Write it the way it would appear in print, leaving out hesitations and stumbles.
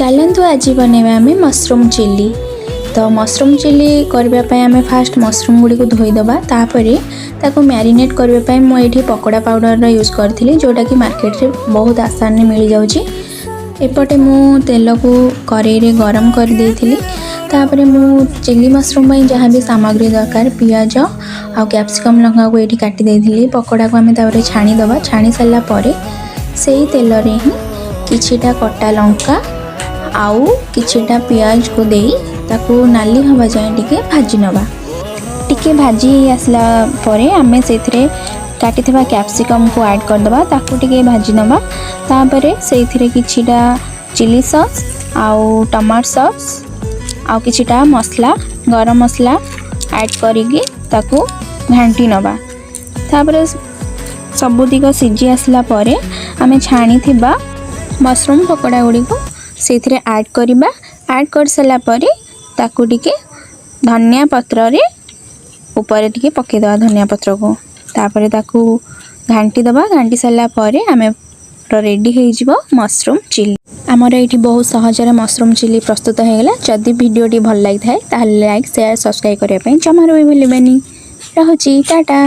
चलतु आज बनैबा आम मशरूम चिली। तो मशरूम चिली करने आम फास्ट मशरूम गुड़ी को धोईदबा तापर मैरिनेट करने मुझे पकोड़ा पाउडर यूज करी जोटा कि मार्केट रे बहुत आसान मिल जाऊँगी। एपटे मु तेल को कड़े गरम कर देइथिली। तापर मु चिली मशरूम जहाँ भी सामग्री दरकार पियाज आ कैप्सिकम लंका को ये काटी देइथिली। पकोड़ा को आम छाणीदबा। छाणी सारा पर से तेल रे ही किछिटा कटा लंका आउ किछिटा पियाज को देई ताकू नाली हवा जाए टिके भाजी नबा। टिके भाजी आसला परे आमे सेथिरे काटिथिबा कैप्सिकम को ऐड कर दबा ताकू टिके भाजी नबा। तापरे सेथिरे किछिटा चिली सॉस आउ टमाटो सॉस आउ किछिटा मसला गरम मसला ऐड करिकी ताकू घांटी नबा। तापरे सबुतिक सिझी आसला परे आमे छाणीथिबा मशरूम पकोड़ा गुड़ी को सेथिरे ऐड करिबा। ऐड कर सारा परे ताकू टिके धनिया पत्र रे ऊपर टिके पकेदबा धनिया पत्र को। तापरे ताकू घांटी दबा। घांटी सारा परे आमे रेडी हो जिवो मशरूम चिली। आमर ये बहुत सहजरे मशरूम चिली प्रस्तुत हो गला। जदि वीडियोटी भल लगी थाए ताहले लाइक शेयर सब्सक्राइब करने जमार भी भूलिबेनी। रहुची टाटा।